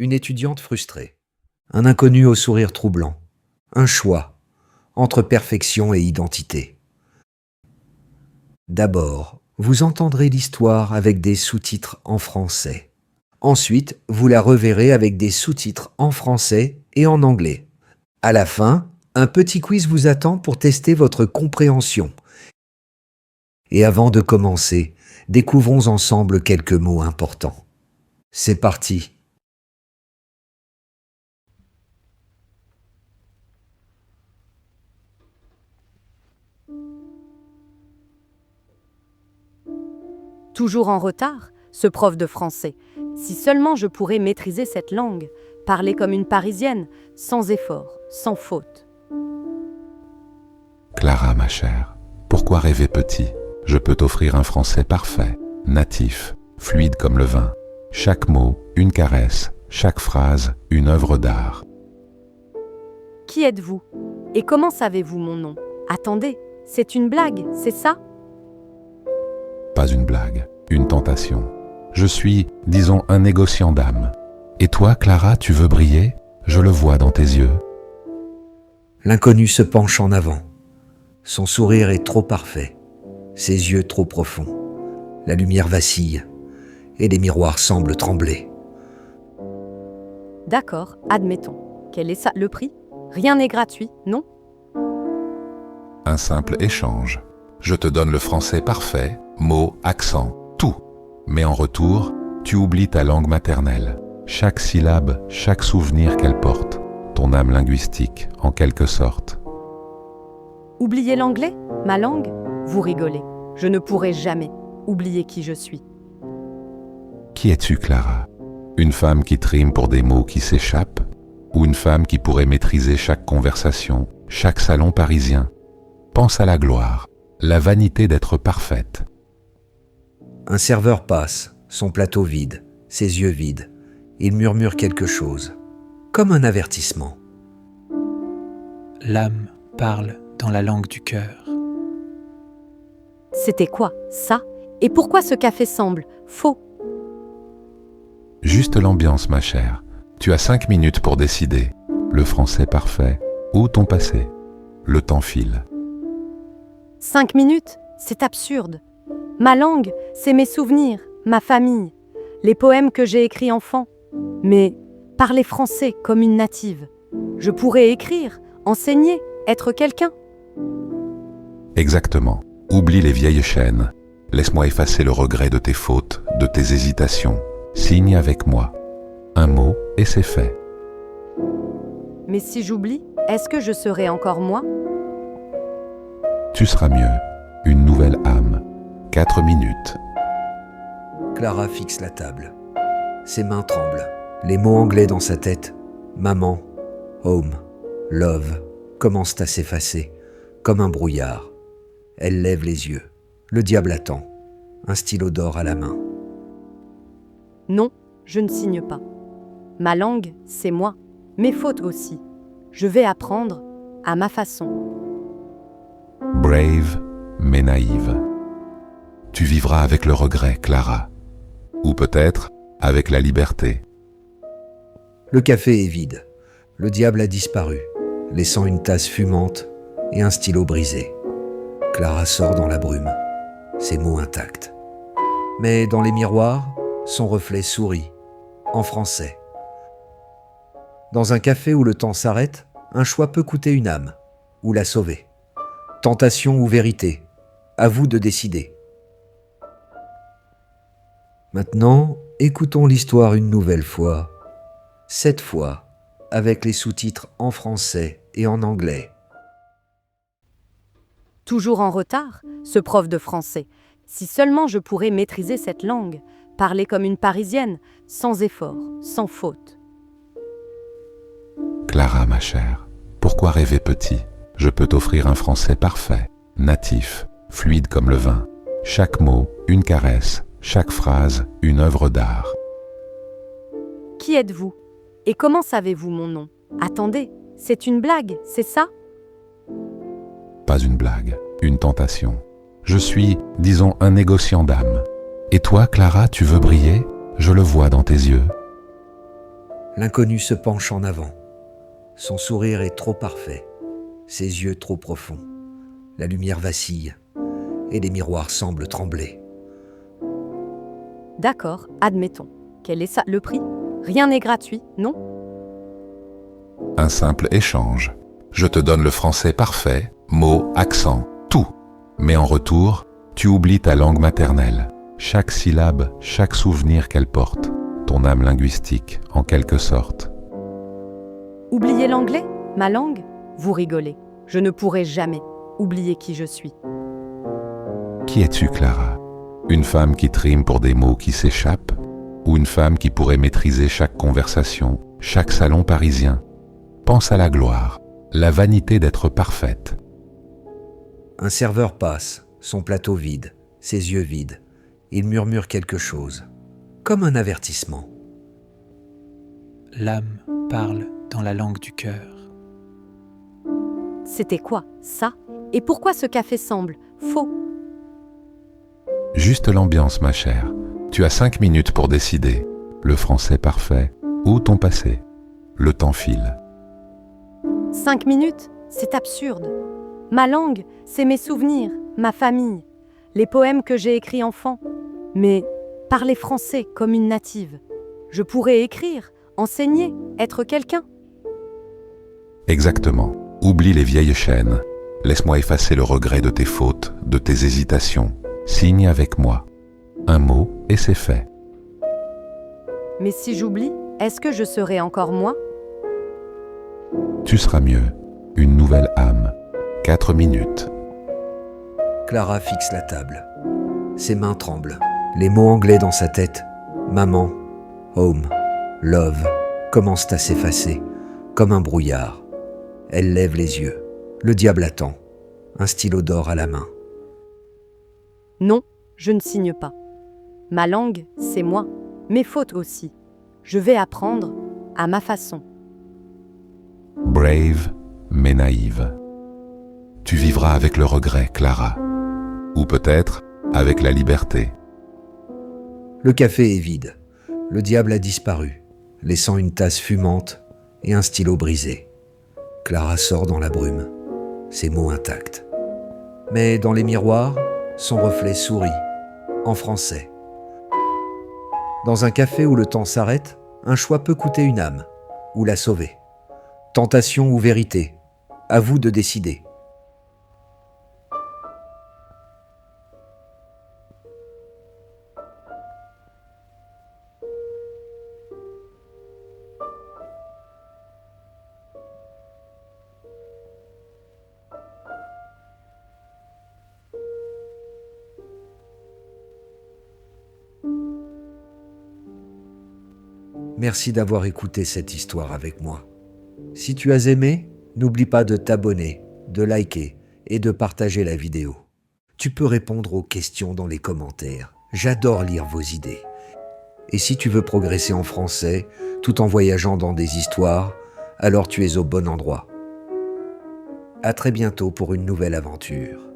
Une étudiante frustrée. Un inconnu au sourire troublant. Un choix entre perfection et identité. D'abord, vous entendrez l'histoire avec des sous-titres en français. Ensuite, vous la reverrez avec des sous-titres en français et en anglais. À la fin, un petit quiz vous attend pour tester votre compréhension. Et avant de commencer, découvrons ensemble quelques mots importants. C'est parti. Toujours en retard, ce prof de français. Si seulement je pourrais maîtriser cette langue, parler comme une Parisienne, sans effort, sans faute. Clara, ma chère, pourquoi rêver petit? Je peux t'offrir un français parfait, natif, fluide comme le vin. Chaque mot, une caresse, chaque phrase, une œuvre d'art. Qui êtes-vous? Et comment savez-vous mon nom? Attendez, c'est une blague, c'est ça? Pas une blague, une tentation. Je suis, disons, un négociant d'âme. Et toi, Clara, tu veux briller? Je le vois dans tes yeux. L'inconnu se penche en avant. Son sourire est trop parfait, ses yeux trop profonds. La lumière vacille et les miroirs semblent trembler. D'accord, admettons. Quel est ça, le prix? Rien n'est gratuit, non? Un simple échange. Je te donne le français parfait, mots, accent, tout. Mais en retour, tu oublies ta langue maternelle. Chaque syllabe, chaque souvenir qu'elle porte. Ton âme linguistique, en quelque sorte. Oubliez l'anglais? Ma langue? Vous rigolez. Je ne pourrai jamais oublier qui je suis. Qui es-tu, Clara? Une femme qui trime pour des mots qui s'échappent? Ou une femme qui pourrait maîtriser chaque conversation, chaque salon parisien? Pense à la gloire, la vanité d'être parfaite. Un serveur passe, son plateau vide, ses yeux vides. Il murmure quelque chose, comme un avertissement. L'âme parle dans la langue du cœur. C'était quoi, ça? Et pourquoi ce café semble faux? Juste l'ambiance, ma chère. Tu as 5 minutes pour décider. Le français parfait ou ton passé. Le temps file. 5 minutes? C'est absurde. Ma langue, c'est mes souvenirs, ma famille, les poèmes que j'ai écrits enfant. Mais parler français comme une native. Je pourrais écrire, enseigner, être quelqu'un. Exactement. Oublie les vieilles chaînes. Laisse-moi effacer le regret de tes fautes, de tes hésitations. Signe avec moi. Un mot et c'est fait. Mais si j'oublie, est-ce que je serai encore moi? Tu seras mieux. Une nouvelle âme. 4 minutes. Clara fixe la table. Ses mains tremblent. Les mots anglais dans sa tête, maman, home, love, commencent à s'effacer, comme un brouillard. Elle lève les yeux. Le diable attend. Un stylo d'or à la main. Non, je ne signe pas. Ma langue, c'est moi. Mes fautes aussi. Je vais apprendre à ma façon. Brave, mais naïve. Tu vivras avec le regret, Clara. Ou peut-être avec la liberté. Le café est vide. Le diable a disparu, laissant une tasse fumante et un stylo brisé. Clara sort dans la brume, ses mots intacts. Mais dans les miroirs, son reflet sourit, en français. Dans un café où le temps s'arrête, un choix peut coûter une âme, ou la sauver. Tentation ou vérité, à vous de décider. Maintenant, écoutons l'histoire une nouvelle fois. Cette fois, avec les sous-titres en français et en anglais. Toujours en retard, ce prof de français. Si seulement je pourrais maîtriser cette langue, parler comme une Parisienne, sans effort, sans faute. Clara, ma chère, pourquoi rêver petit? Je peux t'offrir un français parfait, natif, fluide comme le vin. Chaque mot, une caresse, chaque phrase, une œuvre d'art. Qui êtes-vous? Et comment savez-vous mon nom? Attendez, c'est une blague, c'est ça? Pas une blague, une tentation. Je suis, disons, un négociant d'âme. Et toi, Clara, tu veux briller? Je le vois dans tes yeux. L'inconnu se penche en avant. Son sourire est trop parfait, ses yeux trop profonds. La lumière vacille et les miroirs semblent trembler. D'accord, admettons. Quel est ça, le prix? Rien n'est gratuit, non? Un simple échange. Je te donne le français parfait, mots, accent, tout. Mais en retour, tu oublies ta langue maternelle. Chaque syllabe, chaque souvenir qu'elle porte. Ton âme linguistique, en quelque sorte. Oublier l'anglais? Ma langue? Vous rigolez. Je ne pourrai jamais oublier qui je suis. Qui es-tu, Clara? Une femme qui trime pour des mots qui s'échappent? Ou une femme qui pourrait maîtriser chaque conversation, chaque salon parisien? Pense à la gloire, la vanité d'être parfaite. Un serveur passe, son plateau vide, ses yeux vides. Il murmure quelque chose, comme un avertissement. L'âme parle dans la langue du cœur. C'était quoi, ça? Et pourquoi ce café semble faux? Juste l'ambiance, ma chère. Tu as 5 minutes pour décider. Le français parfait ou ton passé. Le temps file. 5 minutes? C'est absurde. Ma langue, c'est mes souvenirs, ma famille, les poèmes que j'ai écrits enfant. Mais parler français comme une native. Je pourrais écrire, enseigner, être quelqu'un. Exactement. Oublie les vieilles chaînes. Laisse-moi effacer le regret de tes fautes, de tes hésitations. Signe avec moi. Un mot et c'est fait. Mais si j'oublie, est-ce que je serai encore moi? Tu seras mieux. Une nouvelle âme. 4 minutes. Clara fixe la table. Ses mains tremblent. Les mots anglais dans sa tête, maman, home, love, commencent à s'effacer, comme un brouillard. Elle lève les yeux. Le diable attend. Un stylo d'or à la main. Non, je ne signe pas. Ma langue, c'est moi. Mes fautes aussi. Je vais apprendre à ma façon. Brave, mais naïve. Tu vivras avec le regret, Clara. Ou peut-être avec la liberté. Le café est vide. Le diable a disparu, laissant une tasse fumante et un stylo brisé. Clara sort dans la brume, ses mots intacts. Mais dans les miroirs, son reflet sourit, en français. Dans un café où le temps s'arrête, un choix peut coûter une âme, ou la sauver. Tentation ou vérité, à vous de décider. Merci d'avoir écouté cette histoire avec moi. Si tu as aimé, n'oublie pas de t'abonner, de liker et de partager la vidéo. Tu peux répondre aux questions dans les commentaires. J'adore lire vos idées. Et si tu veux progresser en français, tout en voyageant dans des histoires, alors tu es au bon endroit. À très bientôt pour une nouvelle aventure.